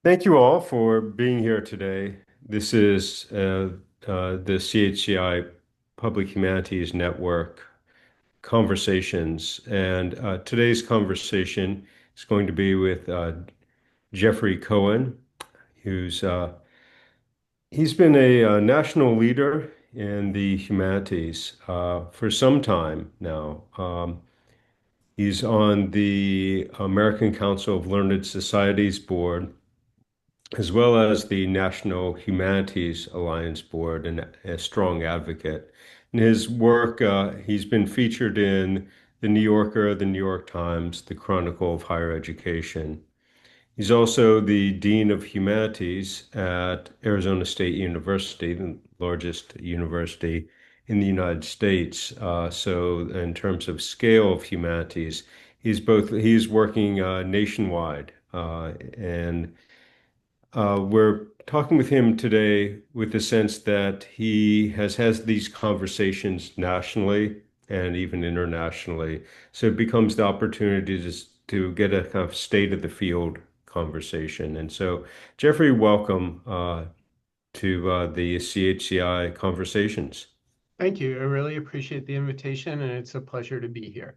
Thank you all for being here today. This is the CHCI Public Humanities Network conversations, and today's conversation is going to be with Jeffrey Cohen, who's he's been a national leader in the humanities for some time now. He's on the American Council of Learned Societies board, as well as the National Humanities Alliance board, and a strong advocate. In his work, he's been featured in the New Yorker, the New York Times, the Chronicle of Higher Education. He's also the Dean of Humanities at Arizona State University, the largest university in the United States. So in terms of scale of humanities, he's working nationwide, and we're talking with him today with the sense that he has these conversations nationally and even internationally. So it becomes the opportunity to get a kind of state of the field conversation. And so, Jeffrey, welcome to the CHCI conversations. Thank you. I really appreciate the invitation, and it's a pleasure to be here.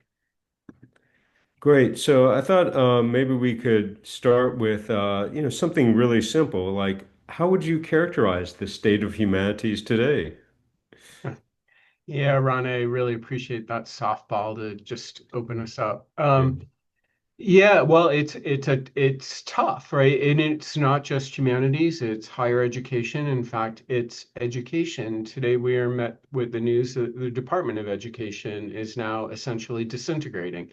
Great. So I thought maybe we could start with something really simple, like how would you characterize the state of humanities today? Yeah, Ron, I really appreciate that softball to just open us up. Yeah. Yeah, well, it's tough, right? And it's not just humanities, it's higher education. In fact, it's education. Today we are met with the news that the Department of Education is now essentially disintegrating.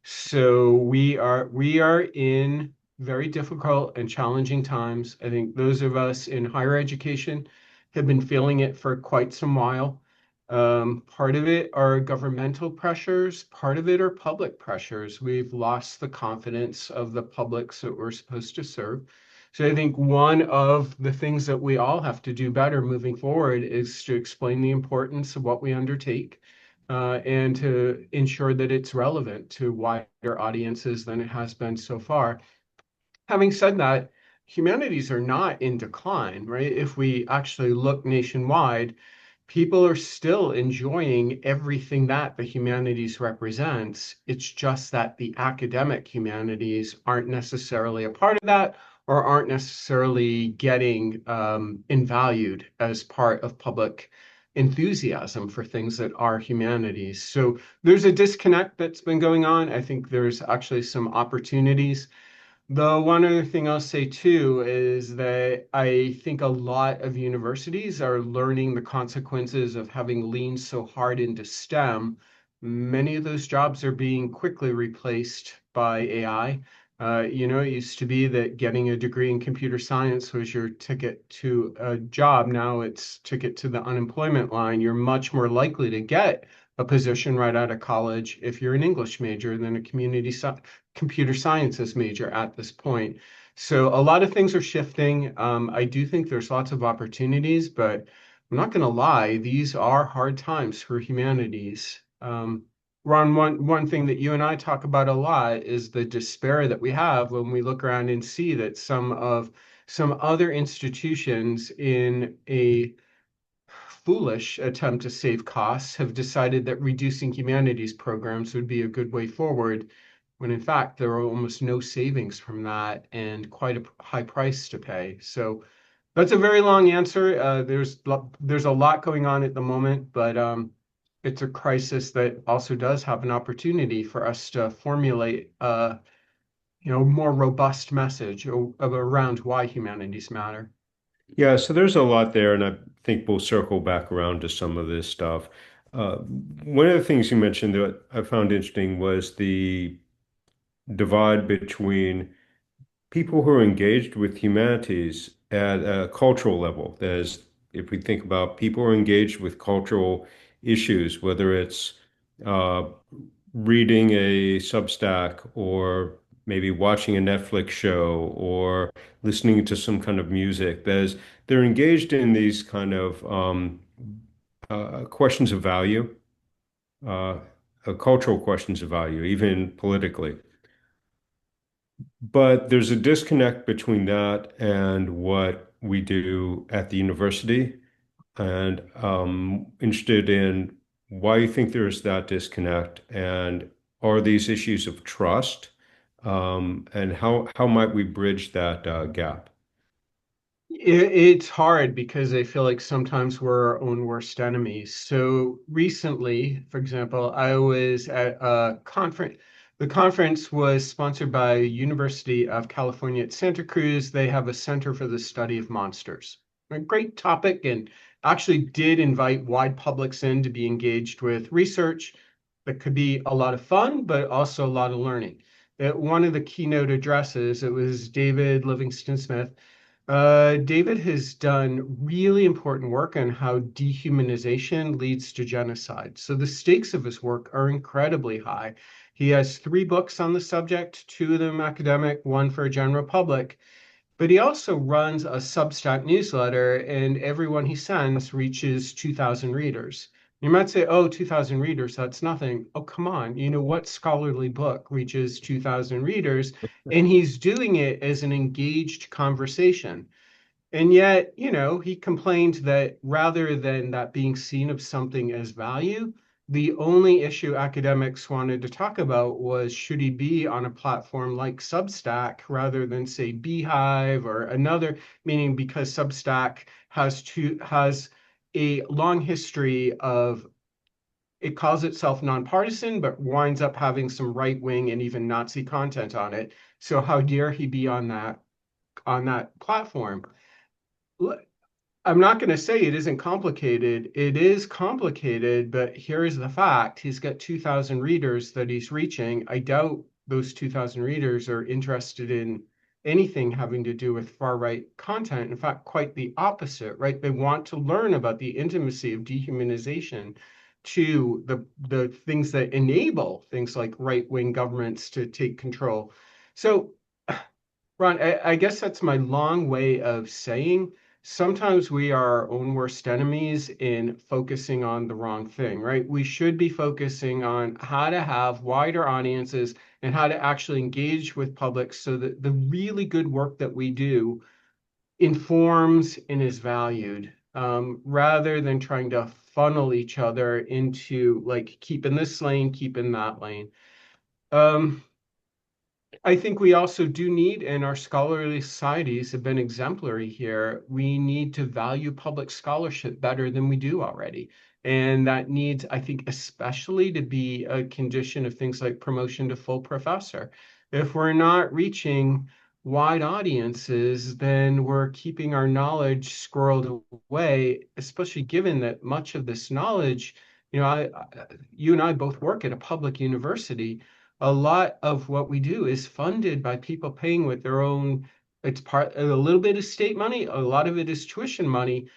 So we are in very difficult and challenging times. I think those of us in higher education have been feeling it for quite some while. Part of it are governmental pressures, part of it are public pressures. We've lost the confidence of the publics that we're supposed to serve. So I think one of the things that we all have to do better moving forward is to explain the importance of what we undertake and to ensure that it's relevant to wider audiences than it has been so far. Having said that, humanities are not in decline, right? If we actually look nationwide, people are still enjoying everything that the humanities represents. It's just that the academic humanities aren't necessarily a part of that or aren't necessarily getting invalued as part of public enthusiasm for things that are humanities. So there's a disconnect that's been going on. I think there's actually some opportunities. The one other thing I'll say too is that I think a lot of universities are learning the consequences of having leaned so hard into STEM. Many of those jobs are being quickly replaced by AI. It used to be that getting a degree in computer science was your ticket to a job. Now it's ticket to the unemployment line. You're much more likely to get a position right out of college if you're an English major than a computer sciences major at this point. So a lot of things are shifting. I do think there's lots of opportunities, but I'm not going to lie, these are hard times for humanities. Ron, one thing that you and I talk about a lot is the despair that we have when we look around and see that some other institutions in a foolish attempt to save costs have decided that reducing humanities programs would be a good way forward, when in fact there are almost no savings from that and quite a high price to pay. So that's a very long answer. There's a lot going on at the moment, but it's a crisis that also does have an opportunity for us to formulate a more robust message around why humanities matter. Yeah, so there's a lot there, and I think we'll circle back around to some of this stuff. One of the things you mentioned that I found interesting was the divide between people who are engaged with humanities at a cultural level. That is, if we think about people who are engaged with cultural issues, whether it's uh, reading a Substack or maybe watching a Netflix show or listening to some kind of music, they're engaged in these kind of questions of value, uh, cultural questions of value, even politically. But there's a disconnect between that and what we do at the university. And interested in why you think there's that disconnect, and are these issues of trust, and how might we bridge that gap? It's hard because I feel like sometimes we're our own worst enemies. So recently, for example, I was at a conference. The conference was sponsored by University of California at Santa Cruz. They have a Center for the Study of Monsters. A great topic, and actually did invite wide publics in to be engaged with research that could be a lot of fun, but also a lot of learning. At one of the keynote addresses, it was David Livingston Smith. David has done really important work on how dehumanization leads to genocide. So the stakes of his work are incredibly high. He has three books on the subject, two of them academic, one for a general public. But he also runs a Substack newsletter, and everyone he sends reaches 2,000 readers. You might say, oh, 2,000 readers, that's nothing. Oh, come on. You know, what scholarly book reaches 2,000 readers? And he's doing it as an engaged conversation. And yet, he complained that rather than that being seen of something as value, the only issue academics wanted to talk about was should he be on a platform like Substack rather than say Beehive or another, meaning because Substack has a long history of it calls itself nonpartisan, but winds up having some right wing and even Nazi content on it. So how dare he be on that platform? I'm not going to say it isn't complicated. It is complicated, but here's the fact. He's got 2,000 readers that he's reaching. I doubt those 2,000 readers are interested in anything having to do with far right content. In fact, quite the opposite, right? They want to learn about the intimacy of dehumanization to the things that enable things like right wing governments to take control. So Ron, I guess that's my long way of saying sometimes we are our own worst enemies in focusing on the wrong thing, right? We should be focusing on how to have wider audiences and how to actually engage with public so that the really good work that we do informs and is valued, rather than trying to funnel each other into like keep in this lane, keep in that lane. Um, I think we also do need, and our scholarly societies have been exemplary here, we need to value public scholarship better than we do already. And that needs, I think, especially to be a condition of things like promotion to full professor. If we're not reaching wide audiences, then we're keeping our knowledge squirreled away, especially given that much of this knowledge, you and I both work at a public university. A lot of what we do is funded by people paying with their own, it's part, a little bit of state money, a lot of it is tuition money.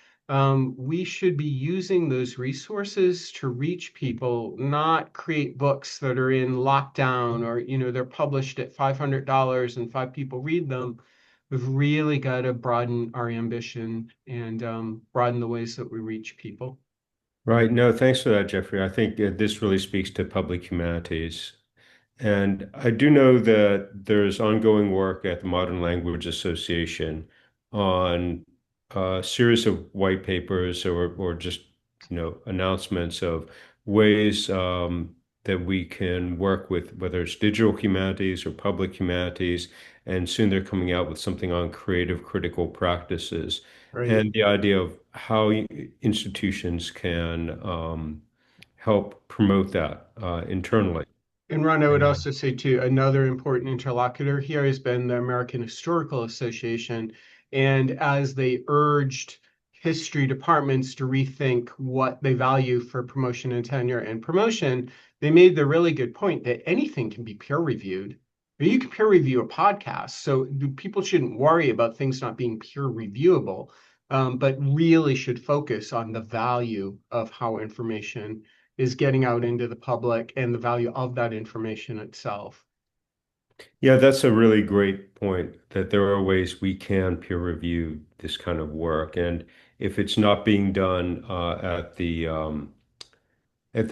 We should be using those resources to reach people, not create books that are in lockdown or, they're published at $500 and five people read them. We've really got to broaden our ambition and broaden the ways that we reach people. Right. No, thanks for that, Jeffrey. I think this really speaks to public humanities. And I do know that there's ongoing work at the Modern Language Association on a series of white papers or just, announcements of ways that we can work with, whether it's digital humanities or public humanities. And soon they're coming out with something on creative critical practices Right. and the idea of how institutions can help promote that internally. And Ron, I would Yeah. also say too, another important interlocutor here has been the American Historical Association. And as they urged history departments to rethink what they value for promotion and tenure and promotion, they made the really good point that anything can be peer reviewed. You can peer review a podcast, so people shouldn't worry about things not being peer reviewable, but really should focus on the value of how information is getting out into the public and the value of that information itself. Yeah, that's a really great point that there are ways we can peer review this kind of work. And if it's not being done at the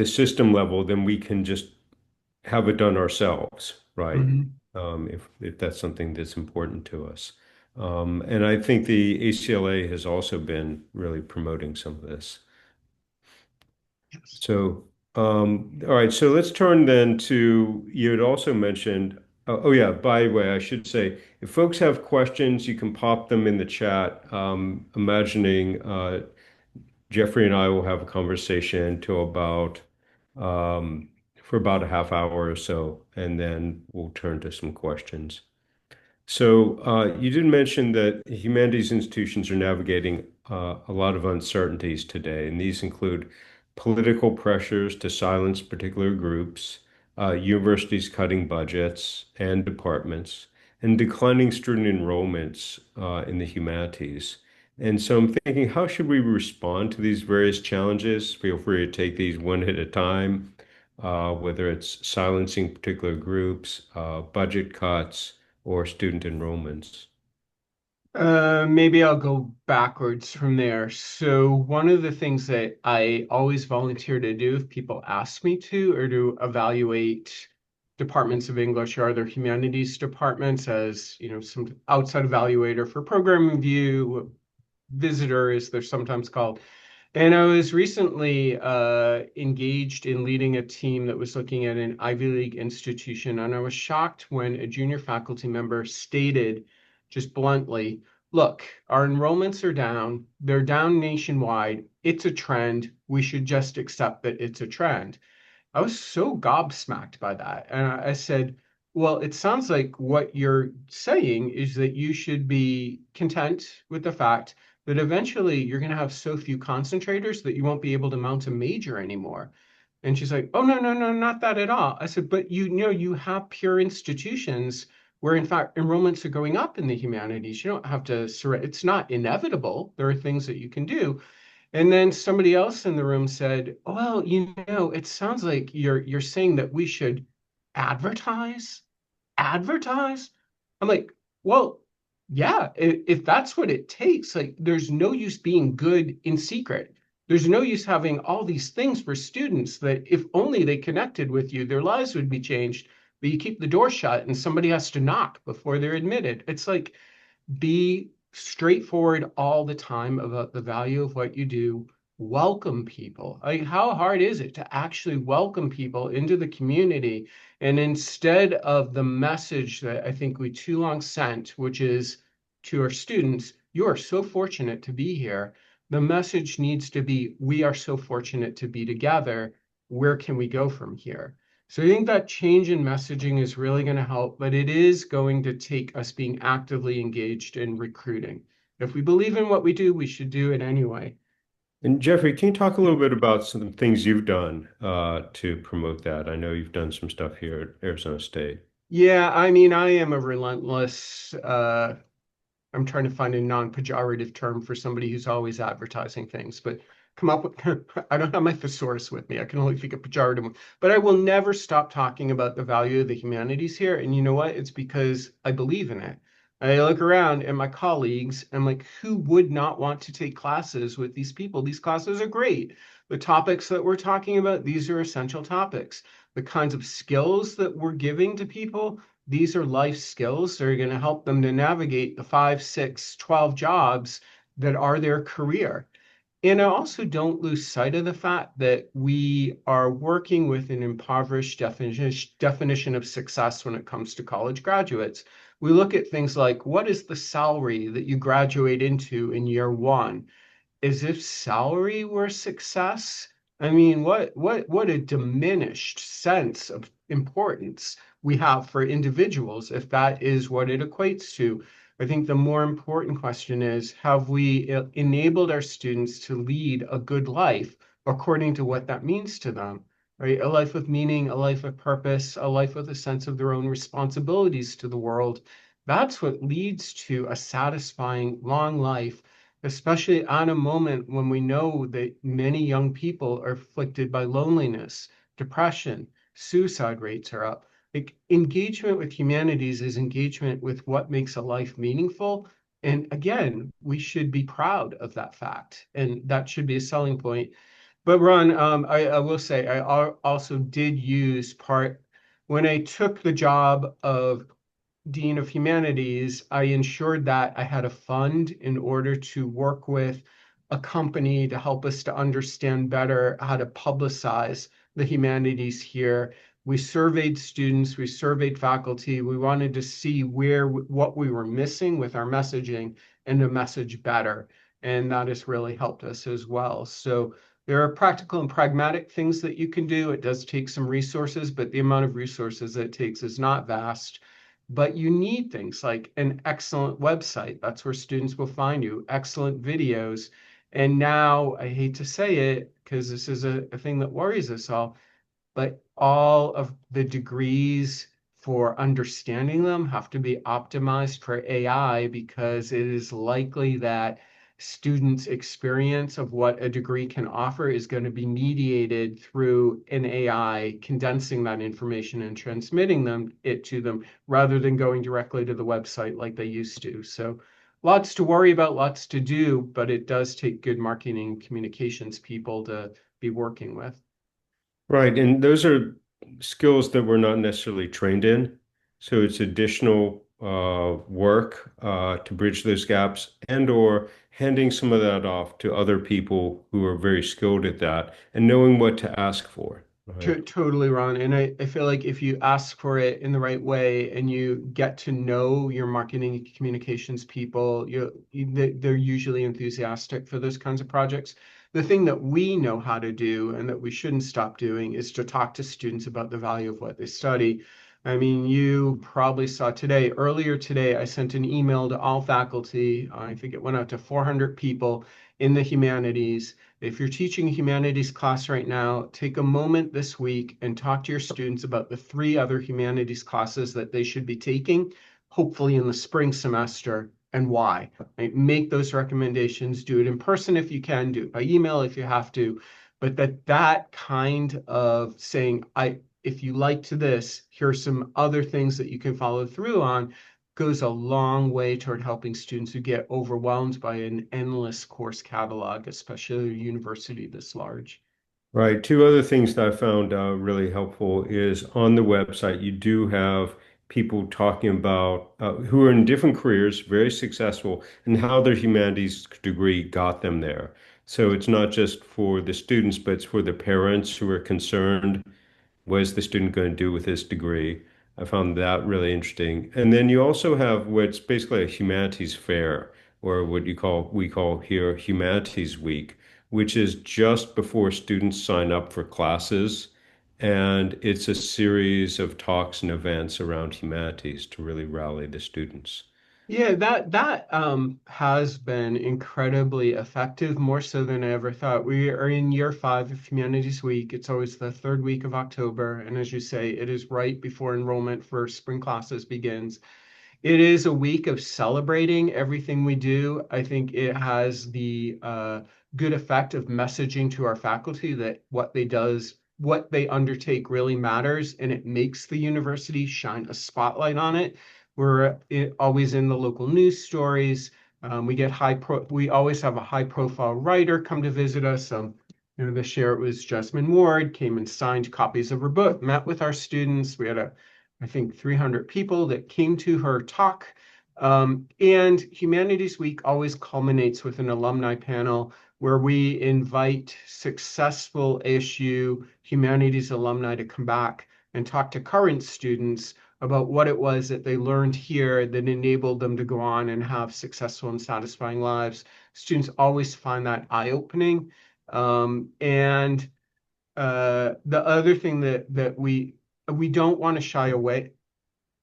system level, then we can just have it done ourselves, right? Mhm. if that's something that's important to us. And I think the ACLA has also been really promoting some of this. Yes. So, all right, so let's turn then to, you had also mentioned, oh yeah, by the way, I should say, if folks have questions, you can pop them in the chat. Imagining Jeffrey and I will have a conversation till about, for about a half hour or so, and then we'll turn to some questions. So you did mention that humanities institutions are navigating a lot of uncertainties today, and these include political pressures to silence particular groups, universities cutting budgets and departments, and declining student enrollments in the humanities. And so I'm thinking, how should we respond to these various challenges? Feel free to take these one at a time, whether it's silencing particular groups, budget cuts or student enrollments. Maybe I'll go backwards from there. So one of the things that I always volunteer to do if people ask me to, or to evaluate departments of English or other humanities departments as, some outside evaluator for program review, visitor, as they're sometimes called. And I was recently engaged in leading a team that was looking at an Ivy League institution, and I was shocked when a junior faculty member stated just bluntly, look, our enrollments are down. They're down nationwide. It's a trend. We should just accept that it's a trend. I was so gobsmacked by that. And I said, well, it sounds like what you're saying is that you should be content with the fact that eventually you're going to have so few concentrators that you won't be able to mount a major anymore. And she's like, oh, no, no, no, not that at all. I said, but you have pure institutions where, in fact, enrollments are going up in the humanities. You don't have to, it's not inevitable. There are things that you can do. And then somebody else in the room said, well, it sounds like you're saying that we should advertise, advertise. I'm like, well, yeah, if that's what it takes, like there's no use being good in secret. There's no use having all these things for students that if only they connected with you, their lives would be changed. But you keep the door shut and somebody has to knock before they're admitted. It's like be straightforward all the time about the value of what you do. Welcome people. Like, how hard is it to actually welcome people into the community? And instead of the message that I think we too long sent, which is to our students, you are so fortunate to be here. The message needs to be, we are so fortunate to be together. Where can we go from here? So I think that change in messaging is really going to help, but it is going to take us being actively engaged in recruiting. If we believe in what we do, we should do it anyway. And Jeffrey, can you talk a little bit about some things you've done to promote that? I know you've done some stuff here at Arizona State. Yeah, I mean, I am a relentless I'm trying to find a non-pejorative term for somebody who's always advertising things, but come up with, I don't have my thesaurus with me. I can only think of pejorative, but I will never stop talking about the value of the humanities here. And you know what? It's because I believe in it. I look around at my colleagues and I'm like, who would not want to take classes with these people? These classes are great. The topics that we're talking about, these are essential topics. The kinds of skills that we're giving to people, these are life skills that are going to help them to navigate the 5, 6, 12 jobs that are their career. And I also don't lose sight of the fact that we are working with an impoverished definition of success when it comes to college graduates. We look at things like what is the salary that you graduate into in year one? As if salary were success. I mean, what a diminished sense of importance we have for individuals if that is what it equates to. I think the more important question is, have we enabled our students to lead a good life according to what that means to them, right? A life of meaning, a life of purpose, a life with a sense of their own responsibilities to the world. That's what leads to a satisfying long life, especially on a moment when we know that many young people are afflicted by loneliness, depression, suicide rates are up. Like engagement with humanities is engagement with what makes a life meaningful. And again, we should be proud of that fact. And that should be a selling point. But Ron, I will say, I also did use part when I took the job of Dean of Humanities, I ensured that I had a fund in order to work with a company to help us to understand better how to publicize the humanities here. We surveyed students, we surveyed faculty. We wanted to see what we were missing with our messaging and to message better. And that has really helped us as well. So there are practical and pragmatic things that you can do. It does take some resources, but the amount of resources it takes is not vast. But you need things like an excellent website. That's where students will find you, excellent videos. And now I hate to say it because this is a thing that worries us all, but all of the degrees for understanding them have to be optimized for AI because it is likely that students' experience of what a degree can offer is going to be mediated through an AI condensing that information and transmitting it to them rather than going directly to the website like they used to. So lots to worry about, lots to do, but it does take good marketing communications people to be working with. Right, and those are skills that we're not necessarily trained in. So it's additional work to bridge those gaps and or handing some of that off to other people who are very skilled at that and knowing what to ask for, right? Totally, Ron. And I feel like if you ask for it in the right way and you get to know your marketing and communications people, they're usually enthusiastic for those kinds of projects. The thing that we know how to do and that we shouldn't stop doing is to talk to students about the value of what they study. I mean, you probably saw today, earlier today, I sent an email to all faculty. I think it went out to 400 people in the humanities. If you're teaching a humanities class right now, take a moment this week and talk to your students about the 3 other humanities classes that they should be taking, hopefully in the spring semester, and why. Right? Make those recommendations. Do it in person if you can, do it by email if you have to. But that kind of saying, if you liked this, here's some other things that you can follow through on, goes a long way toward helping students who get overwhelmed by an endless course catalog, especially a university this large. Right. Two other things that I found really helpful is on the website, you do have people talking about who are in different careers, very successful, and how their humanities degree got them there. So it's not just for the students, but it's for the parents who are concerned. What is the student going to do with this degree? I found that really interesting. And then you also have what's basically a humanities fair, or what we call here Humanities Week, which is just before students sign up for classes. And it's a series of talks and events around humanities to really rally the students. Yeah, that has been incredibly effective, more so than I ever thought. We are in year 5 of Humanities Week. It's always the third week of October, and as you say, it is right before enrollment for spring classes begins. It is a week of celebrating everything we do. I think it has the good effect of messaging to our faculty that what they undertake really matters, and it makes the university shine a spotlight on it. Always in the local news stories. We always have a high profile writer come to visit us. This year it was Jasmine Ward, came and signed copies of her book, met with our students. We had I think 300 people that came to her talk. And Humanities Week always culminates with an alumni panel where we invite successful ASU humanities alumni to come back and talk to current students about what it was that they learned here that enabled them to go on and have successful and satisfying lives. Students always find that eye-opening. And the other thing that we don't want to shy away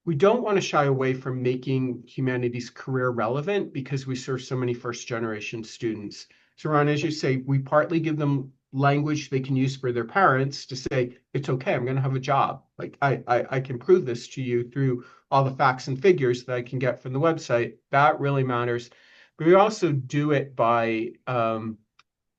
we don't want to shy away from making humanities career relevant because we serve so many first generation students. So Ron, as you say, we partly give them language they can use for their parents to say, it's okay, I'm going to have a job. Like I can prove this to you through all the facts and figures that I can get from the website. That really matters. But we also do it by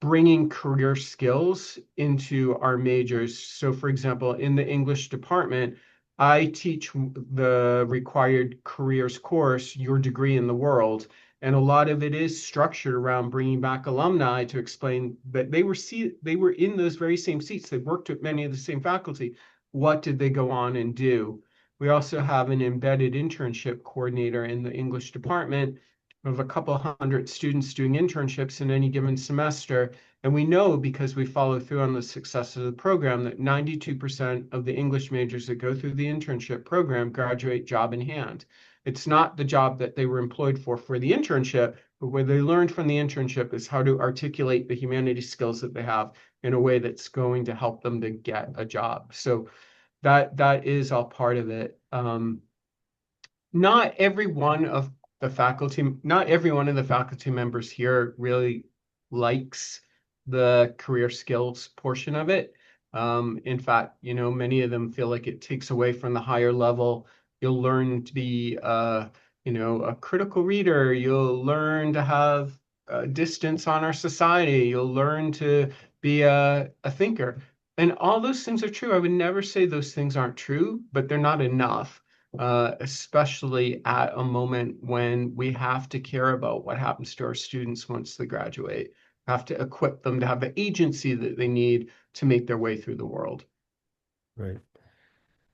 bringing career skills into our majors. So for example, in the English department, I teach the required careers course, Your Degree in the World. And a lot of it is structured around bringing back alumni to explain that they were in those very same seats. They worked with many of the same faculty. What did they go on and do? We also have an embedded internship coordinator in the English department of a couple hundred students doing internships in any given semester. And we know because we follow through on the success of the program that 92% of the English majors that go through the internship program graduate job in hand. It's not the job that they were employed for the internship, but what they learned from the internship is how to articulate the humanities skills that they have in a way that's going to help them to get a job. So that is all part of it. Not every one of not every one of the faculty members here really likes the career skills portion of it. In fact, many of them feel like it takes away from the higher level. You'll learn to be, a critical reader. You'll learn to have distance on our society. You'll learn to be a thinker. And all those things are true. I would never say those things aren't true, but they're not enough, especially at a moment when we have to care about what happens to our students once they graduate, have to equip them to have the agency that they need to make their way through the world. Right.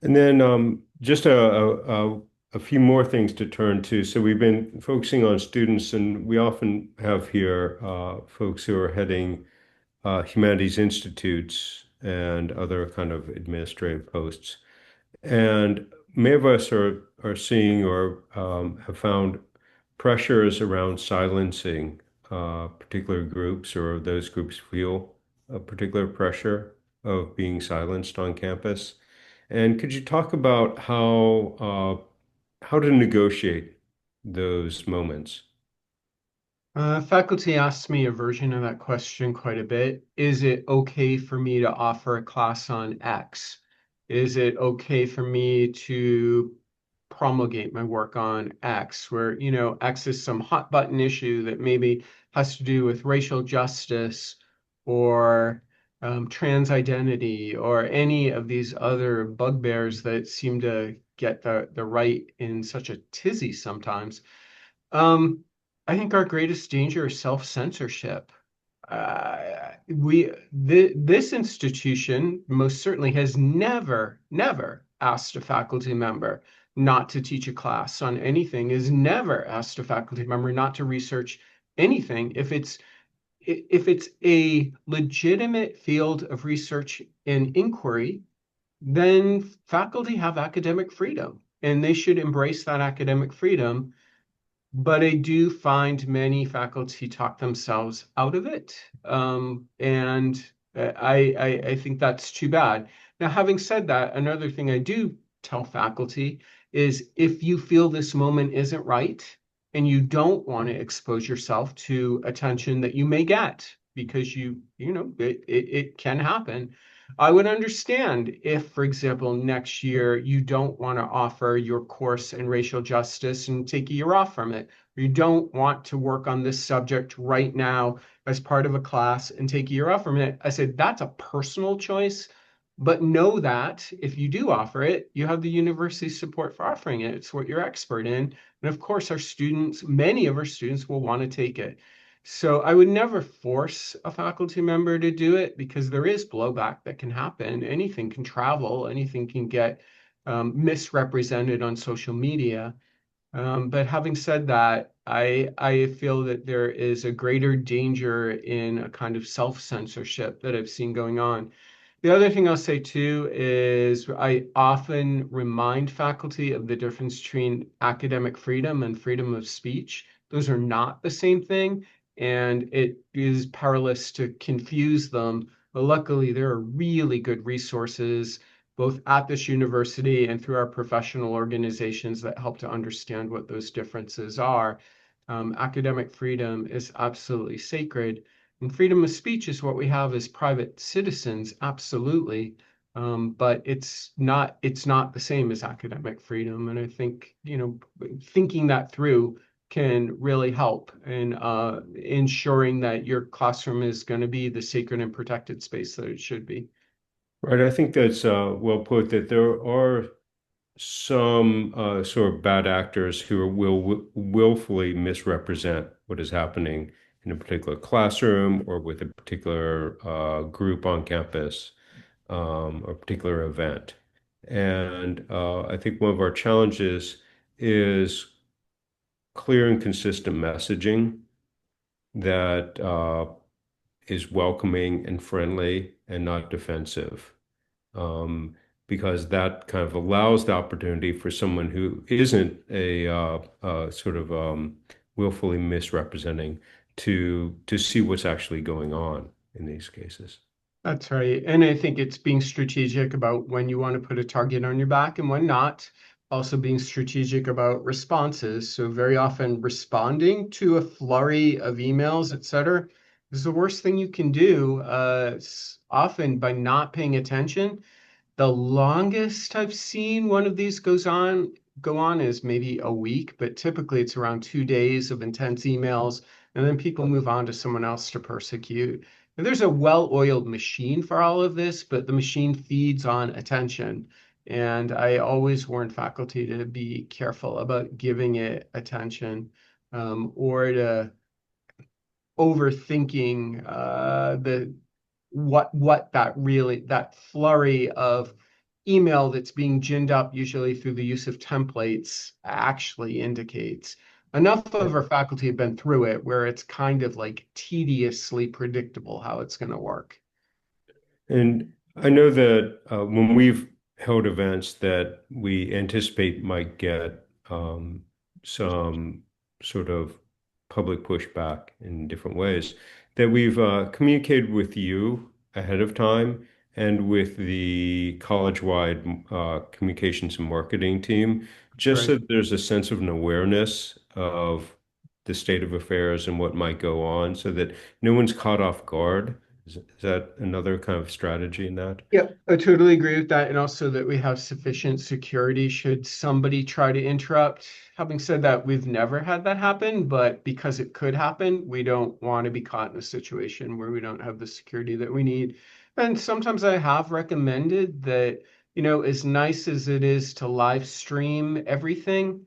And then just a few more things to turn to. So we've been focusing on students, and we often have here folks who are heading humanities institutes and other kind of administrative posts. And many of us are seeing or have found pressures around silencing particular groups, or those groups feel a particular pressure of being silenced on campus. And could you talk about how to negotiate those moments? Faculty asks me a version of that question quite a bit. Is it okay for me to offer a class on X? Is it okay for me to promulgate my work on X, where, X is some hot button issue that maybe has to do with racial justice or trans identity or any of these other bugbears that seem to get the right in such a tizzy sometimes. I think our greatest danger is self-censorship. This institution most certainly has never asked a faculty member not to teach a class on anything, has never asked a faculty member not to research anything. If it's a legitimate field of research and inquiry, then faculty have academic freedom, and they should embrace that academic freedom. But I do find many faculty talk themselves out of it. And I think that's too bad. Now, having said that, another thing I do tell faculty is if you feel this moment isn't right and you don't want to expose yourself to attention that you may get because it can happen. I would understand if, for example, next year you don't want to offer your course in racial justice and take a year off from it, or you don't want to work on this subject right now as part of a class and take a year off from it. I said, that's a personal choice, but know that if you do offer it, you have the university support for offering it. It's what you're expert in. And of course, many of our students will want to take it. So I would never force a faculty member to do it because there is blowback that can happen. Anything can travel, anything can get misrepresented on social media. But having said that, I feel that there is a greater danger in a kind of self-censorship that I've seen going on. The other thing I'll say too is I often remind faculty of the difference between academic freedom and freedom of speech. Those are not the same thing, and it is perilous to confuse them. But luckily, there are really good resources both at this university and through our professional organizations that help to understand what those differences are. Academic freedom is absolutely sacred. And freedom of speech is what we have as private citizens, absolutely. But it's not the same as academic freedom. And I think, thinking that through can really help in ensuring that your classroom is going to be the sacred and protected space that it should be. Right, I think that's well put, that there are some sort of bad actors who will willfully misrepresent what is happening in a particular classroom or with a particular group on campus, or particular event. And I think one of our challenges is clear and consistent messaging that is welcoming and friendly and not defensive. Um, because that kind of allows the opportunity for someone who isn't a sort of willfully misrepresenting to see what's actually going on in these cases. That's right. And I think it's being strategic about when you want to put a target on your back and when not. Also being strategic about responses. So very often responding to a flurry of emails, et cetera, is the worst thing you can do. Often by not paying attention, the longest I've seen one of these go on is maybe a week, but typically it's around 2 days of intense emails, and then people move on to someone else to persecute. And there's a well-oiled machine for all of this, but the machine feeds on attention. And I always warn faculty to be careful about giving it attention, or to overthinking the what that flurry of email that's being ginned up usually through the use of templates actually indicates. Enough of our faculty have been through it where it's kind of like tediously predictable how it's going to work. And I know that when we've held events that we anticipate might get some sort of public pushback in different ways, that we've communicated with you ahead of time and with the college-wide communications and marketing team, That's just so right. that there's a sense of an awareness of the state of affairs and what might go on, so that no one's caught off guard. Is that another kind of strategy in that? Yep, I totally agree with that. And also that we have sufficient security should somebody try to interrupt. Having said that, we've never had that happen, but because it could happen, we don't want to be caught in a situation where we don't have the security that we need. And sometimes I have recommended that, as nice as it is to live stream everything,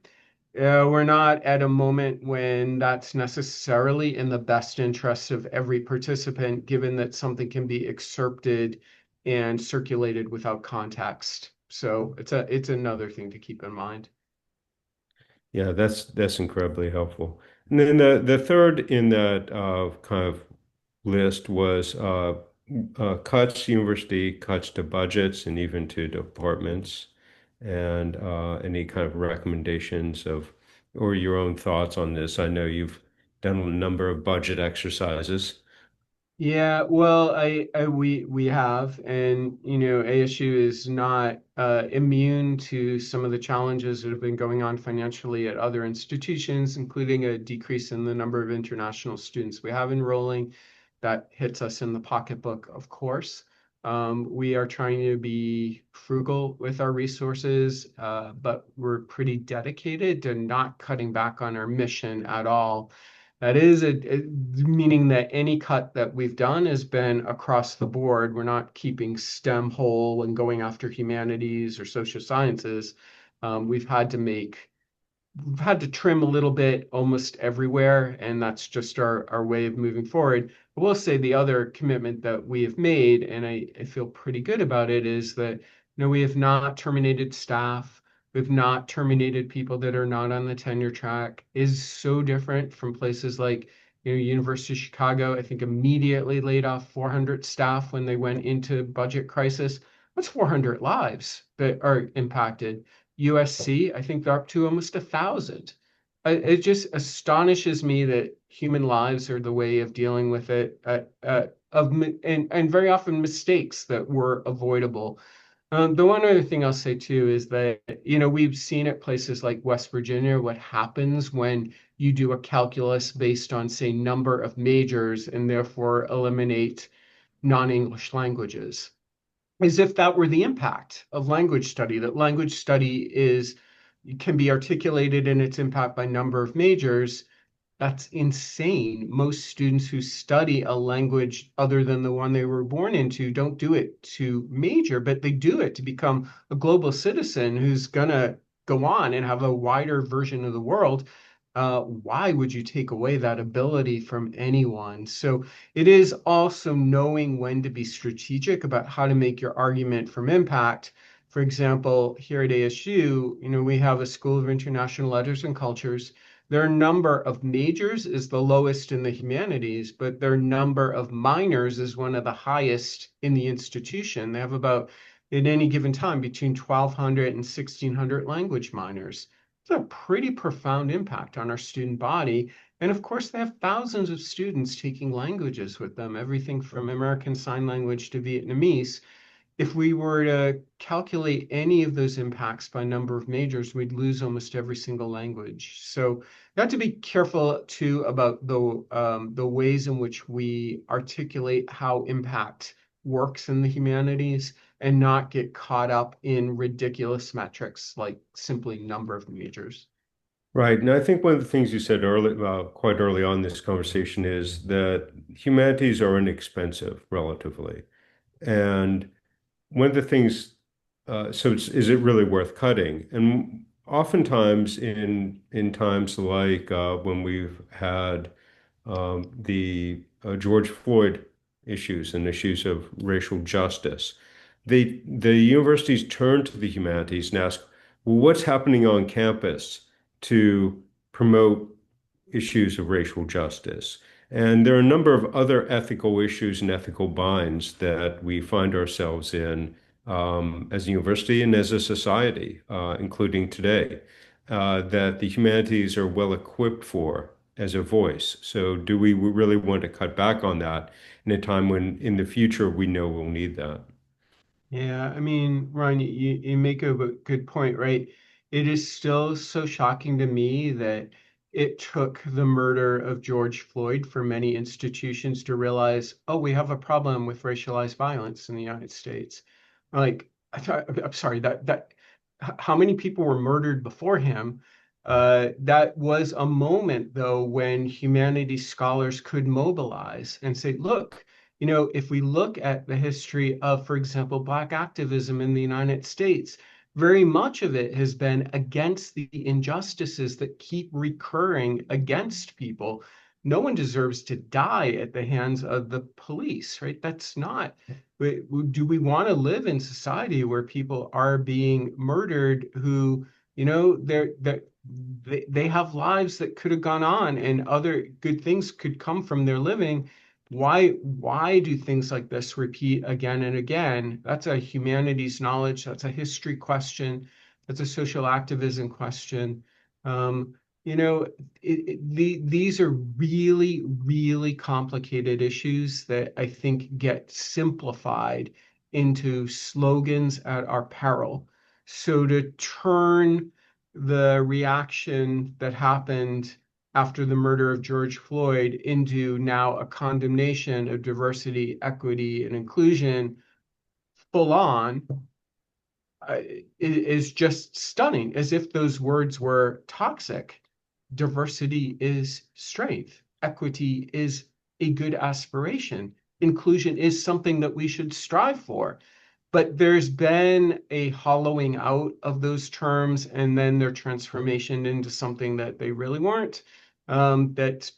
we're not at a moment when that's necessarily in the best interest of every participant, given that something can be excerpted and circulated without context. So it's another thing to keep in mind. Yeah, that's incredibly helpful. And then the third in that kind of list was cuts, university cuts to budgets and even to departments, and any kind of recommendations of or your own thoughts on this. I know you've done a number of budget exercises. Yeah, well, we have, and ASU is not immune to some of the challenges that have been going on financially at other institutions, including a decrease in the number of international students we have enrolling. That hits us in the pocketbook, of course. We are trying to be frugal with our resources, but we're pretty dedicated to not cutting back on our mission at all. That is meaning that any cut that we've done has been across the board. We're not keeping STEM whole and going after humanities or social sciences. We've had to we've had to trim a little bit almost everywhere, and that's just our way of moving forward. I will say the other commitment that we have made, and I feel pretty good about it, is that we have not terminated staff. We've not terminated people that are not on the tenure track. Is so different from places like University of Chicago. I think immediately laid off 400 staff when they went into budget crisis. That's 400 lives that are impacted. USC, I think they're up to almost 1,000. It just astonishes me that human lives are the way of dealing with it, and very often mistakes that were avoidable. The one other thing I'll say too is that, we've seen at places like West Virginia what happens when you do a calculus based on, say, number of majors and therefore eliminate non-English languages, as if that were the impact of language study, that language study can be articulated in its impact by number of majors. That's insane. Most students who study a language other than the one they were born into don't do it to major, but they do it to become a global citizen who's gonna go on and have a wider version of the world. Why would you take away that ability from anyone? So it is also knowing when to be strategic about how to make your argument from impact For example, here at ASU, we have a School of International Letters and Cultures. Their number of majors is the lowest in the humanities, but their number of minors is one of the highest in the institution. They have about, at any given time, between 1,200 and 1,600 language minors. It's a pretty profound impact on our student body. And of course, they have thousands of students taking languages with them, everything from American Sign Language to Vietnamese. If we were to calculate any of those impacts by number of majors, we'd lose almost every single language. So you have to be careful too about the ways in which we articulate how impact works in the humanities and not get caught up in ridiculous metrics like simply number of majors. Right. And I think one of the things you said quite early on in this conversation is that humanities are inexpensive relatively. And one of the things, is it really worth cutting? And oftentimes in times like when we've had the George Floyd issues and issues of racial justice, the universities turn to the humanities and ask, well, what's happening on campus to promote issues of racial justice? And there are a number of other ethical issues and ethical binds that we find ourselves in as a university and as a society, including today, that the humanities are well equipped for as a voice. So, do we really want to cut back on that in a time when in the future we know we'll need that? Yeah, I mean, Ron, you make a good point, right? It is still so shocking to me that it took the murder of George Floyd for many institutions to realize, oh, we have a problem with racialized violence in the United States. Like, I'm sorry, how many people were murdered before him? That was a moment, though, when humanities scholars could mobilize and say, look, if we look at the history of, for example, Black activism in the United States, very much of it has been against the injustices that keep recurring against people. No one deserves to die at the hands of the police, right? That's not. Do we want to live in society where people are being murdered who, they have lives that could have gone on and other good things could come from their living? Why do things like this repeat again and again? That's a humanities knowledge, that's a history question, that's a social activism question. Um, these are really, really complicated issues that I think get simplified into slogans at our peril. So to turn the reaction that happened after the murder of George Floyd into now a condemnation of diversity, equity, and inclusion full on is just stunning, as if those words were toxic. Diversity is strength, equity is a good aspiration, inclusion is something that we should strive for. But there's been a hollowing out of those terms and then their transformation into something that they really weren't, that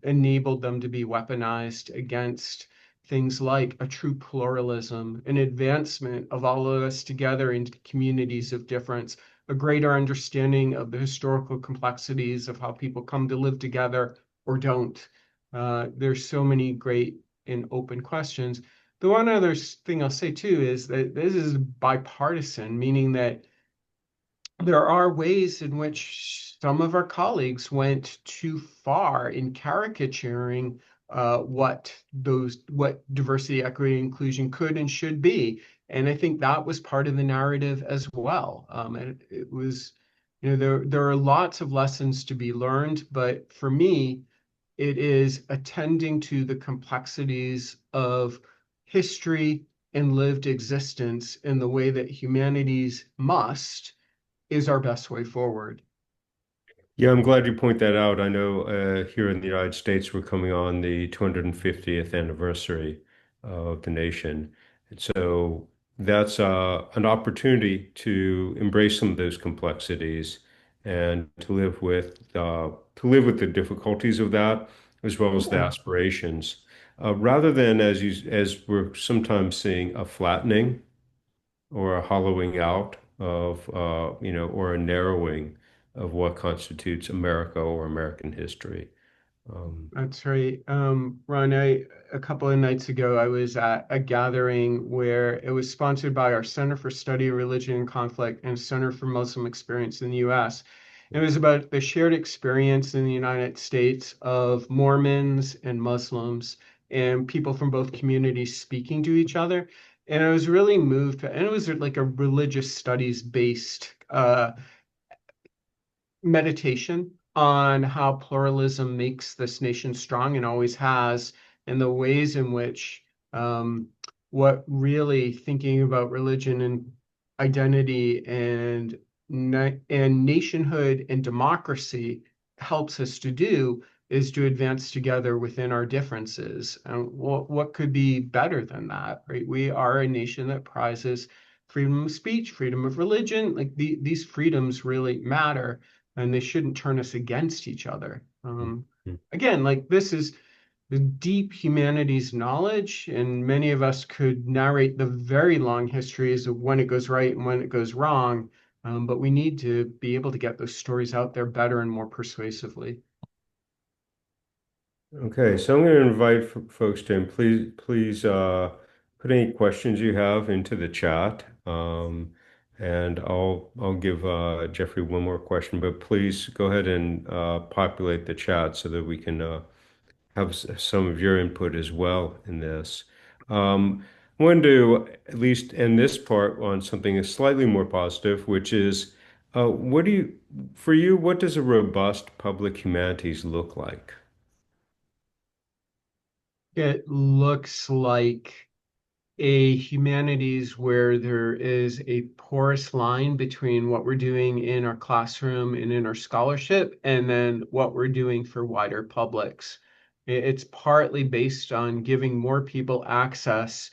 enabled them to be weaponized against things like a true pluralism, an advancement of all of us together into communities of difference, a greater understanding of the historical complexities of how people come to live together or don't. There's so many great and open questions. The one other thing I'll say too is that this is bipartisan, meaning that there are ways in which some of our colleagues went too far in caricaturing what diversity, equity, and inclusion could and should be. And I think that was part of the narrative as well. And it was, there are lots of lessons to be learned, but for me, it is attending to the complexities of history and lived existence in the way that humanities must is our best way forward. Yeah, I'm glad you point that out. I know here in the United States, we're coming on the 250th anniversary of the nation. And so that's an opportunity to embrace some of those complexities and to live with the difficulties of that, as well as the Yeah. aspirations, rather than as we're sometimes seeing a flattening. or a hollowing out of, or a narrowing of what constitutes America or American history. Um, That's right. Ron, a couple of nights ago, I was at a gathering where it was sponsored by our Center for Study of Religion and Conflict and Center for Muslim Experience in the US. It was about the shared experience in the United States of Mormons and Muslims and people from both communities speaking to each other. And I was really moved, and it was like a religious studies based meditation on how pluralism makes this nation strong and always has, and the ways in which what really thinking about religion and identity and nationhood and democracy helps us to do is to advance together within our differences. And what could be better than that, right? We are a nation that prizes freedom of speech, freedom of religion. Like these freedoms really matter and they shouldn't turn us against each other. Again, like this is the deep humanities knowledge, and many of us could narrate the very long histories of when it goes right and when it goes wrong. But we need to be able to get those stories out there better and more persuasively. Okay, so I'm going to invite folks to, and please put any questions you have into the chat, and I'll give Jeffrey one more question, but please go ahead and populate the chat so that we can have some of your input as well in this. I wanted to at least end this part on something that's slightly more positive, which is, what do you, for you, what does a robust public humanities look like? It looks like a humanities where there is a porous line between what we're doing in our classroom and in our scholarship, and then what we're doing for wider publics. It's partly based on giving more people access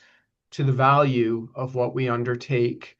to the value of what we undertake,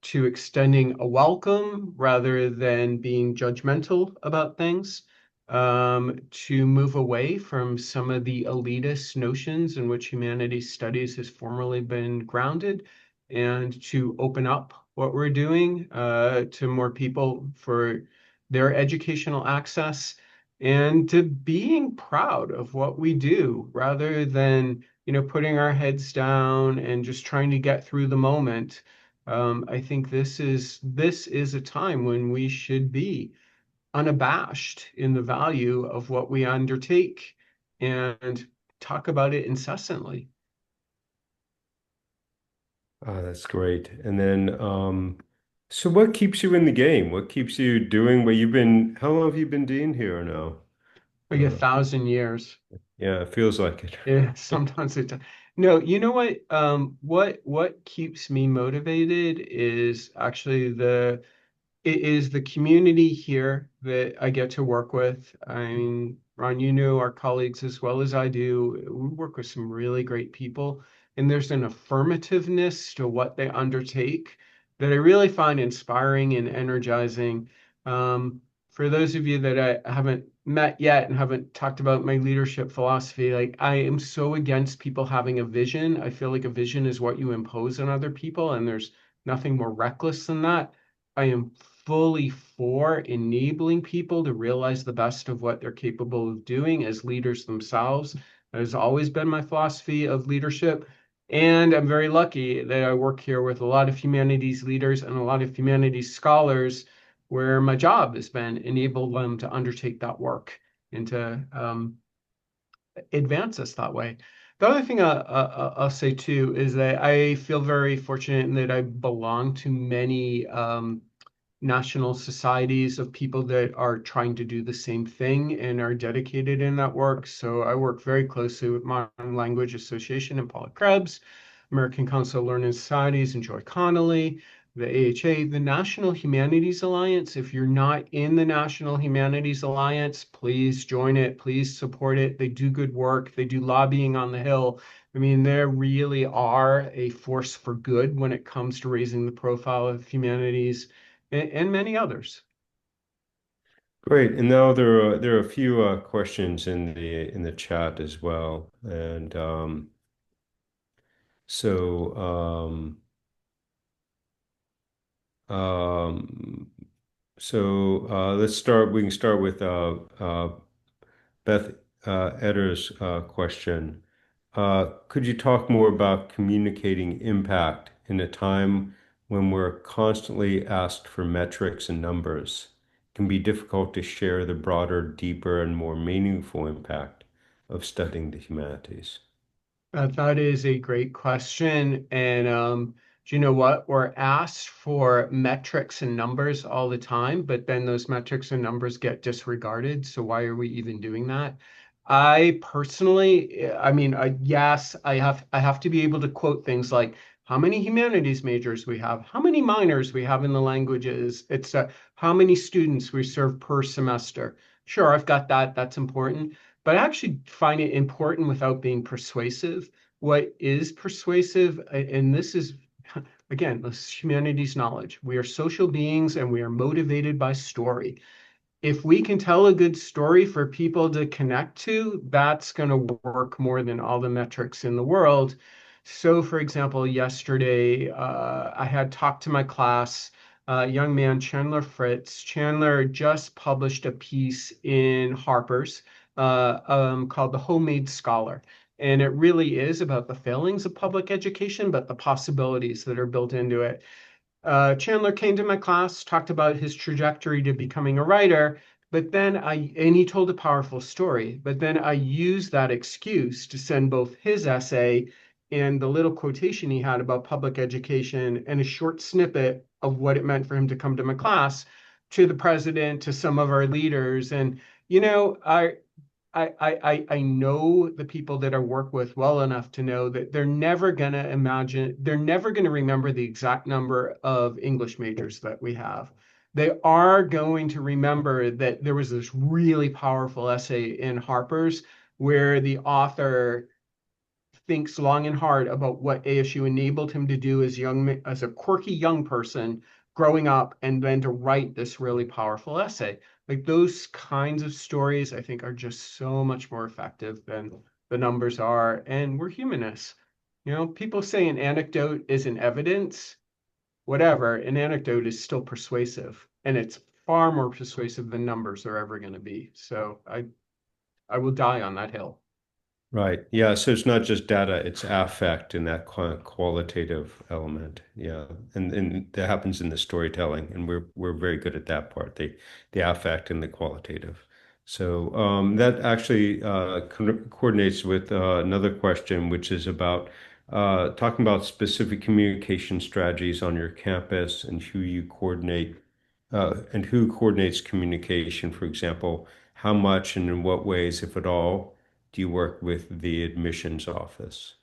to extending a welcome rather than being judgmental about things, to move away from some of the elitist notions in which humanities studies has formerly been grounded, and to open up what we're doing to more people for their educational access, and to being proud of what we do rather than putting our heads down and just trying to get through the moment. I think this is a time when we should be unabashed in the value of what we undertake and talk about it incessantly. That's great. And then, so what keeps you in the game? What keeps you doing what you've been, how long have you been dean here now? Like a Uh, thousand years. yeah, it feels like it. Yeah, sometimes it. No, you know what? What keeps me motivated is actually it is the community here that I get to work with. I mean, Ron, you know our colleagues as well as I do. We work with some really great people, and there's an affirmativeness to what they undertake that I really find inspiring and energizing. Um, for those of you that I haven't met yet and haven't talked about my leadership philosophy, like I am so against people having a vision. I feel like a vision is what you impose on other people, and there's nothing more reckless than that. I am fully for enabling people to realize the best of what they're capable of doing as leaders themselves. That has always been my philosophy of leadership. And I'm very lucky that I work here with a lot of humanities leaders and a lot of humanities scholars, where my job has been enable them to undertake that work and to advance us that way. The other thing I'll say too is that I feel very fortunate in that I belong to many national societies of people that are trying to do the same thing and are dedicated in that work. So I work very closely with Modern Language Association and Paula Krebs, American Council of Learned Societies and Joy Connolly, the AHA, the National Humanities Alliance. If you're not in the National Humanities Alliance, please join it. Please support it. They do good work. They do lobbying on the Hill. I mean, they really are a force for good when it comes to raising the profile of humanities and many others. Great. And now there are a few questions in the chat as well. And so Um, let's start. We can start with Beth Etter's question. Could you talk more about communicating impact in a time when we're constantly asked for metrics and numbers? It can be difficult to share the broader, deeper, and more meaningful impact of studying the humanities. That is a great question. And do you know what? We're asked for metrics and numbers all the time, but then those metrics and numbers get disregarded. So why are we even doing that? I personally, I mean, yes, I have to be able to quote things like how many humanities majors we have, how many minors we have in the languages, it's how many students we serve per semester. Sure, I've got that. That's important, but I actually find it important without being persuasive. What is persuasive, and this is, again, this is humanities knowledge. We are social beings and we are motivated by story. If we can tell a good story for people to connect to, that's going to work more than all the metrics in the world. So, for example, yesterday I had talked to my class, young man, Chandler Fritz. Chandler just published a piece in Harper's called The Homemade Scholar. And it really is about the failings of public education, but the possibilities that are built into it. Chandler came to my class, talked about his trajectory to becoming a writer, and he told a powerful story. But then I used that excuse to send both his essay and the little quotation he had about public education and a short snippet of what it meant for him to come to my class to the president, to some of our leaders. And, you know, I know the people that I work with well enough to know that they're never going to remember the exact number of English majors that we have. They are going to remember that there was this really powerful essay in Harper's where the author thinks long and hard about what ASU enabled him to do as a quirky young person growing up, and then to write this really powerful essay. Like those kinds of stories, I think, are just so much more effective than the numbers are. And we're humanists. You know, people say an anecdote isn't evidence. Whatever, an anecdote is still persuasive, and it's far more persuasive than numbers are ever going to be. So I will die on that hill. Right. Yeah. So it's not just data, it's affect and that qualitative element. Yeah. And that happens in the storytelling, and we're very good at that part, the affect and the qualitative. So that actually coordinates with another question, which is about talking about specific communication strategies on your campus and who you coordinate and who coordinates communication. For example, how much and in what ways, if at all, do you work with the admissions office?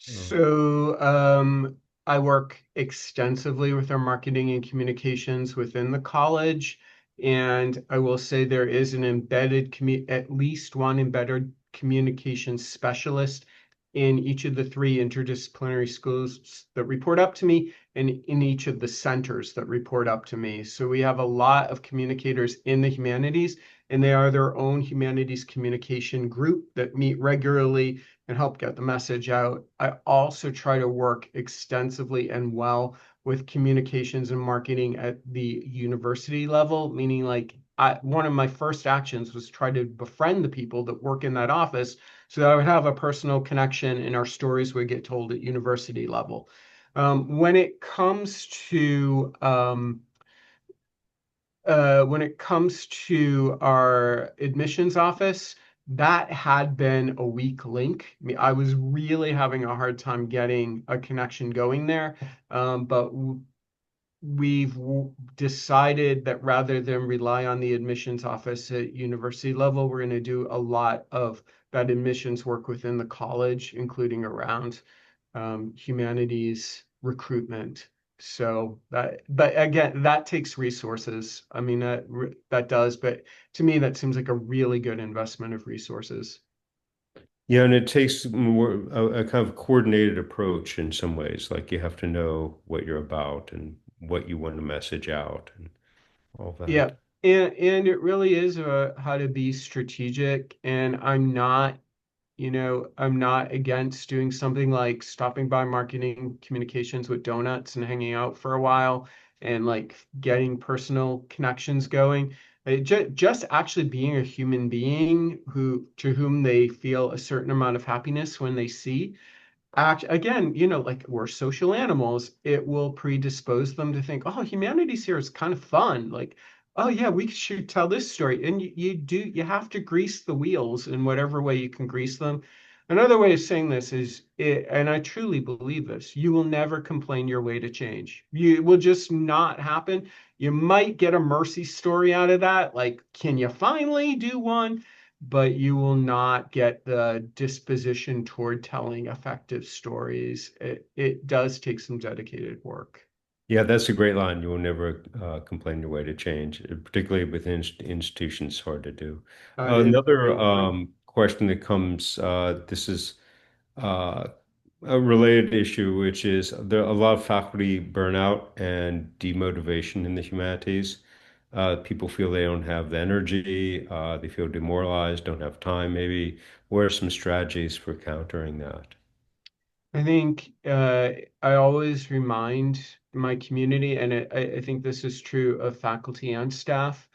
Oh, So, I work extensively with our marketing and communications within the college, and I will say there is at least one embedded communication specialist in each of the three interdisciplinary schools that report up to me, and in each of the centers that report up to me. So we have a lot of communicators in the humanities, and they are their own humanities communication group that meet regularly and help get the message out. I also try to work extensively and well with communications and marketing at the university level, meaning like one of my first actions was try to befriend the people that work in that office so that I would have a personal connection and our stories would get told at university level. When it comes to our admissions office, that had been a weak link. I mean, I was really having a hard time getting a connection going there. But we've decided that rather than rely on the admissions office at university level, we're going to do a lot of that admissions work within the college, including around humanities recruitment. So but again, that takes resources. I mean, that does, but to me, that seems like a really good investment of resources. yeah, and it takes more a kind of coordinated approach in some ways. Like you have to know what you're about and what you want to message out and all Yeah, that. and it really is how to be strategic. And I'm not against doing something like stopping by marketing communications with donuts and hanging out for a while. and like getting personal connections going. Just actually being a human being who to whom they feel a certain amount of happiness when they see act again, like we're social animals, it will predispose them to think, oh, humanities here is kind of fun. Like, oh yeah, we should tell this story. And you have to grease the wheels in whatever way you can grease them. Another way of saying this is, and I truly believe this, you will never complain your way to change. You it will just not happen. You might get a mercy story out of that. Like, can you finally do one? But you will not get the disposition toward telling effective stories. It does take some dedicated work. Yeah, that's a great line. You will never complain your way to change, particularly within institutions, hard to do. That is Another very true. question that comes, this is uh, a related issue, which is there are a lot of faculty burnout and demotivation in the humanities. People feel they don't have the energy, they feel demoralized, don't have time, maybe. What are some strategies for countering that? I think I always remind my community, and I think this is true of faculty and staff,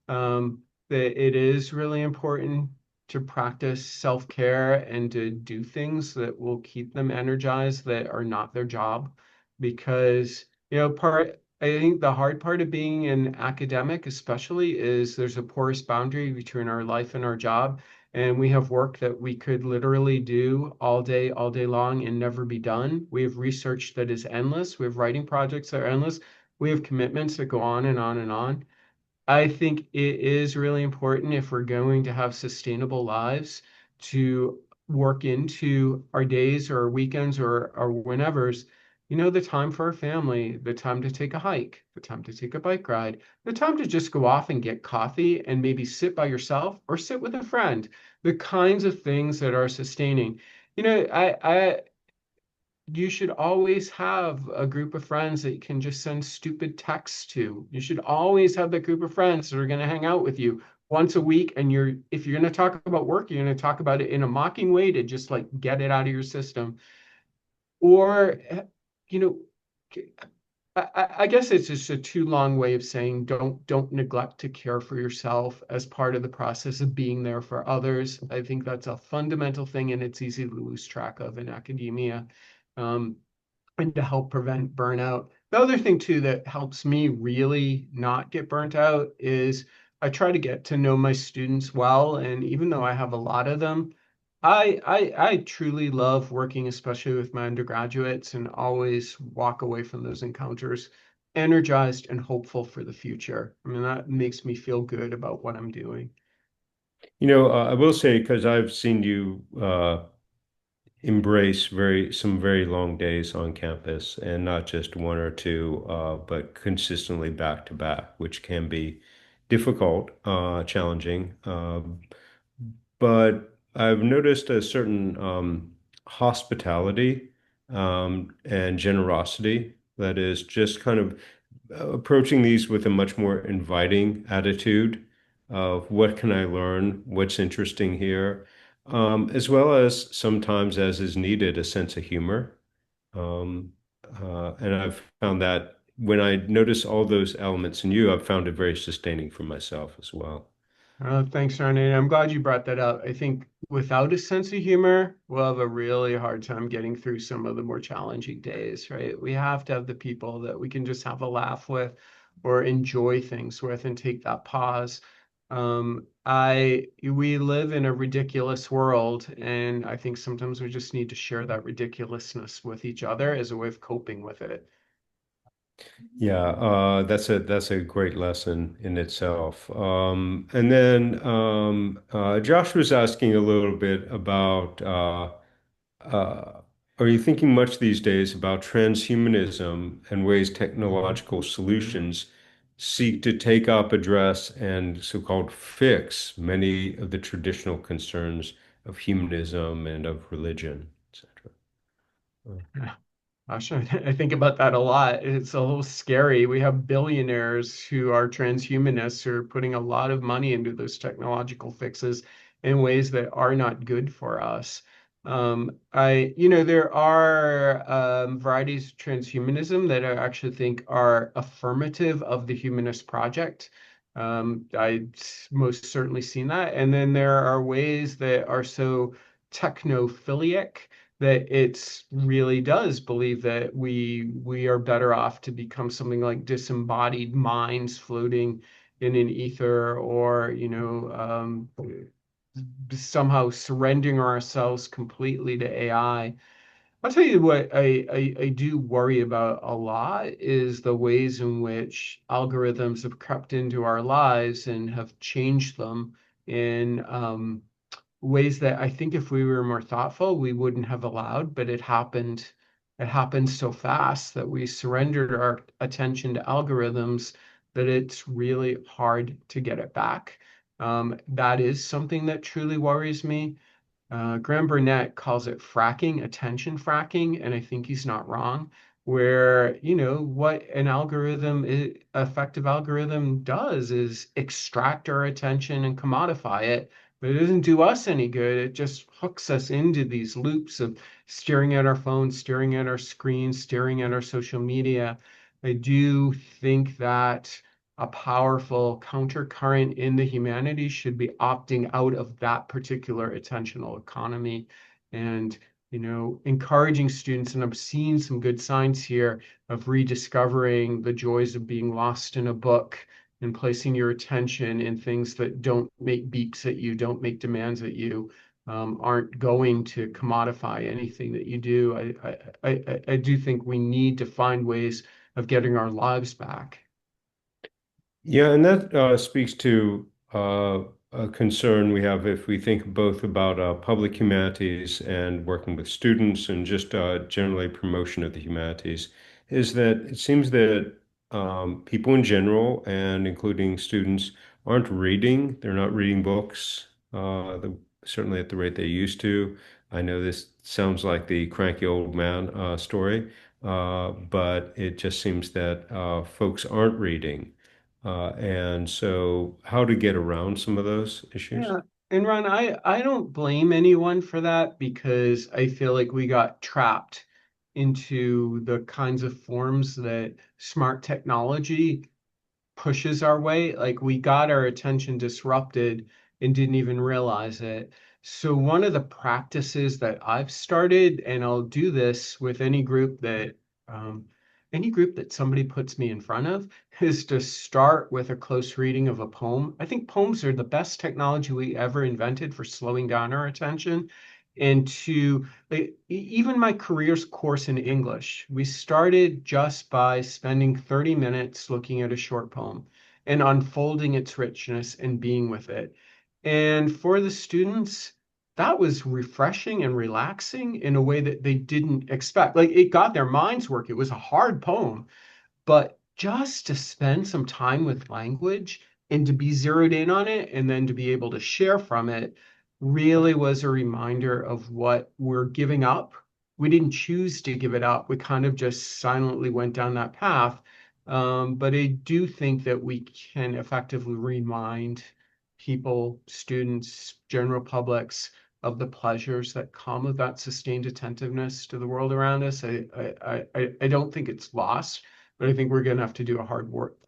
that it is really important to practice self-care and to do things that will keep them energized that are not their job. Because, I think the hard part of being an academic, especially, is there's a porous boundary between our life and our job, and we have work that we could literally do all day long and never be done. We have research that is endless. We have writing projects that are endless. We have commitments that go on and on and on. I think it is really important if we're going to have sustainable lives to work into our days or our weekends or our whenevers, the time for our family, the time to take a hike, the time to take a bike ride, the time to just go off and get coffee and maybe sit by yourself or sit with a friend, the kinds of things that are sustaining. You should always have a group of friends that you can just send stupid texts to. You should always have that group of friends that are going to hang out with you once a week. And if you're going to talk about work, you're going to talk about it in a mocking way to just like get it out of your system. Or, you know, I guess it's just a too long way of saying don't neglect to care for yourself as part of the process of being there for others. I think that's a fundamental thing, and it's easy to lose track of in academia. Um, and to help prevent burnout. The other thing too that helps me really not get burnt out is I try to get to know my students well, and even though I have a lot of them, I truly love working, especially with my undergraduates, and always walk away from those encounters energized and hopeful for the future. I mean, that makes me feel good about what I'm doing. I will say, because I've seen you embrace some very long days on campus, and not just one or two, but consistently back to back, which can be difficult, challenging. But I've noticed a certain hospitality and generosity that is just kind of approaching these with a much more inviting attitude of what can I learn, what's interesting here, as well as sometimes, as is needed, a sense of humor. Um, and I've found that when I notice all those elements in you, I've found it very sustaining for myself as well. Thanks, Arne. I'm glad you brought that up. I think without a sense of humor, we'll have a really hard time getting through some of the more challenging days, right? We have to have the people that we can just have a laugh with or enjoy things with and take that pause. We live in a ridiculous world, and I think sometimes we just need to share that ridiculousness with each other as a way of coping with it. Yeah, that's a great lesson in itself. And then Josh was asking a little bit about uh, are you thinking much these days about transhumanism and ways technological solutions seek to take up, address, and so-called fix many of the traditional concerns of humanism and of religion, etc. Gosh, I think about that a lot. It's a little scary. We have billionaires who are transhumanists who are putting a lot of money into those technological fixes in ways that are not good for us. There are varieties of transhumanism that I actually think are affirmative of the humanist project. Most certainly seen that. And then there are ways that are so technophiliac that it's really does believe that we are better off to become something like disembodied minds floating in an ether, or somehow surrendering ourselves completely to AI. I'll tell you what I do worry about a lot is the ways in which algorithms have crept into our lives and have changed them in ways that I think if we were more thoughtful, we wouldn't have allowed, but it happened. It happened so fast that we surrendered our attention to algorithms that it's really hard to get it back. That is something that truly worries me. Graham Burnett calls it fracking, attention fracking, and I think he's not wrong. Where, what an effective algorithm does is extract our attention and commodify it, but it doesn't do us any good. It just hooks us into these loops of staring at our phones, staring at our screens, staring at our social media. I do think that a powerful countercurrent in the humanities should be opting out of that particular attentional economy and encouraging students. And I'm seeing some good signs here of rediscovering the joys of being lost in a book and placing your attention in things that don't make beeps at you, don't make demands at you, aren't going to commodify anything that you do. I do think we need to find ways of getting our lives back. Yeah, and that speaks to a concern we have if we think both about public humanities and working with students and just generally promotion of the humanities, is that it seems that people in general, and including students, aren't reading. They're not reading books, certainly at the rate they used to. I know this sounds like the cranky old man story, but it just seems that folks aren't reading. And so how to get around some of those issues? Yeah. And Ron, I don't blame anyone for that because I feel like we got trapped into the kinds of forms that smart technology pushes our way. Like we got our attention disrupted and didn't even realize it. So one of the practices that I've started, and I'll do this with um, any group that somebody puts me in front of, is to start with a close reading of a poem. I think poems are the best technology we ever invented for slowing down our attention. And to even my careers course in English, we started just by spending 30 minutes looking at a short poem and unfolding its richness and being with it. And for the students, that was refreshing and relaxing in a way that they didn't expect. Like it got their minds work. It was a hard poem, but just to spend some time with language and to be zeroed in on it and then to be able to share from it really was a reminder of what we're giving up. We didn't choose to give it up. We kind of just silently went down that path. But I do think that we can effectively remind people, students, general publics of the pleasures that come of that sustained attentiveness to the world around us. I don't think it's lost, but I think we're going to have to do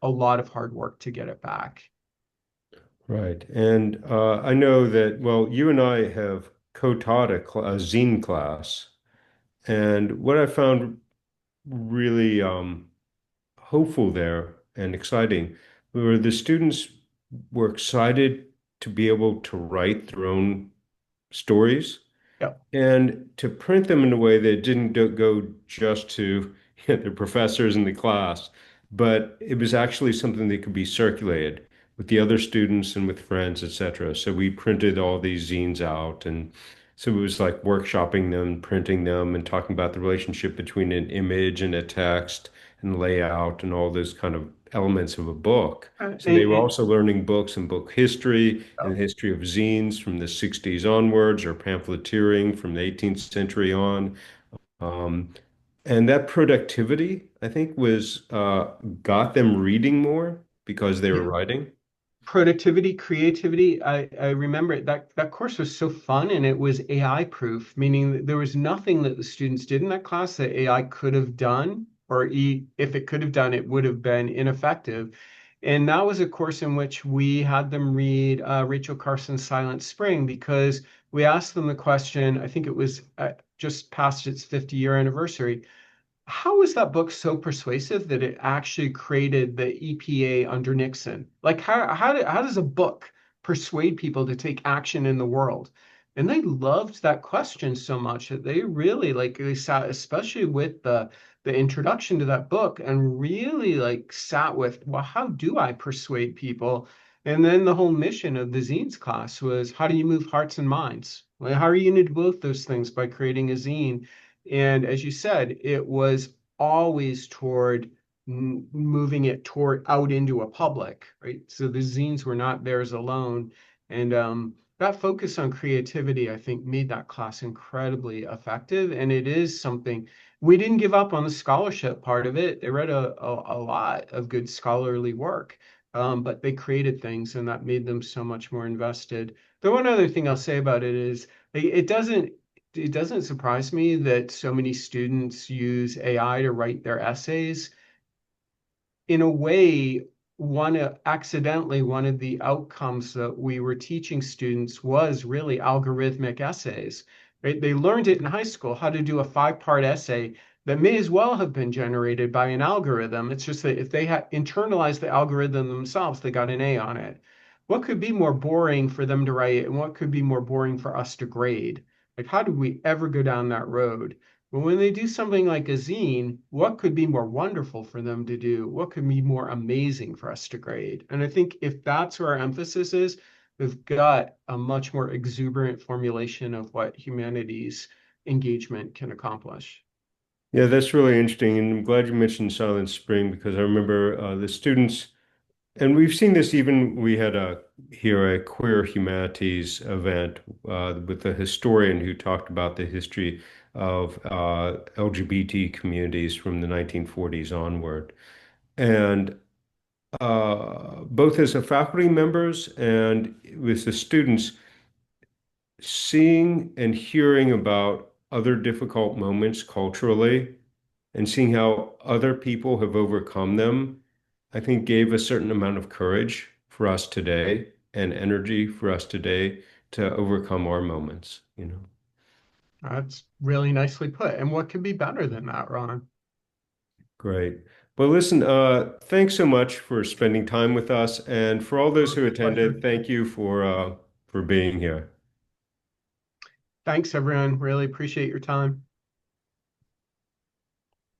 a lot of hard work to get it back. Right. And I know that, well, you and I have co-taught a zine class. And what I found really hopeful there and exciting were the students were excited to be able to write their own stories Yeah. and to print them in a way that didn't go just to the professors in the class, but it was actually something that could be circulated with the other students and with friends, etc. So we printed all these zines out, and so it was like workshopping them, printing them, and talking about the relationship between an image and a text and layout and all those kind of elements of a book. Uh, So they and, were and, also learning books and book history and oh, the history of zines from the 60s onwards, or pamphleteering from the 18th century on. Um, and that productivity, I think, was got them reading more because they were yeah. writing. Productivity, creativity. I remember that course was so fun and it was AI proof, meaning that there was nothing that the students did in that class that AI could have done, or if it could have done, it would have been ineffective. And that was a course in which we had them read Rachel Carson's Silent Spring because we asked them the question, I think it was just past its 50-year anniversary. How was that book so persuasive that it actually created the EPA under Nixon? Like how does a book persuade people to take action in the world? And they loved that question so much that they really like they sat, especially with the introduction to that book, and really like sat with, well, how do I persuade people? And then the whole mission of the zines class was how do you move hearts and minds? Like, how are you going to do both those things by creating a zine? And as you said, it was always toward moving it toward out into a public, right? So the zines were not theirs alone. And that focus on creativity, I think, made that class incredibly effective. And it is something we didn't give up on the scholarship part of it. They read a lot of good scholarly work, but they created things and that made them so much more invested. The one other thing I'll say about it is it doesn't surprise me that so many students use AI to write their essays. In a way, accidentally, one of the outcomes that we were teaching students was really algorithmic essays. Right? They learned it in high school how to do a 5-part essay that may as well have been generated by an algorithm. It's just that if they had internalized the algorithm themselves, they got an A on it. What could be more boring for them to write, and what could be more boring for us to grade? Like, how do we ever go down that road? But when they do something like a zine, what could be more wonderful for them to do? What could be more amazing for us to grade? And I think if that's where our emphasis is, we've got a much more exuberant formulation of what humanities engagement can accomplish. Yeah, that's really interesting. And I'm glad you mentioned Silent Spring because I remember the students, and we've seen this even, we had a queer humanities event with a historian who talked about the history of LGBT communities from the 1940s onward. And both as a faculty members and with the students, seeing and hearing about other difficult moments culturally and seeing how other people have overcome them, I think gave a certain amount of courage for us today and energy for us today to overcome our moments, you know. That's really nicely put. And what could be better than that, Ron? Great. Well, listen, thanks so much for spending time with us. And for all those who Pleasure. attended, thank you for being here. Thanks, everyone. Really appreciate your time.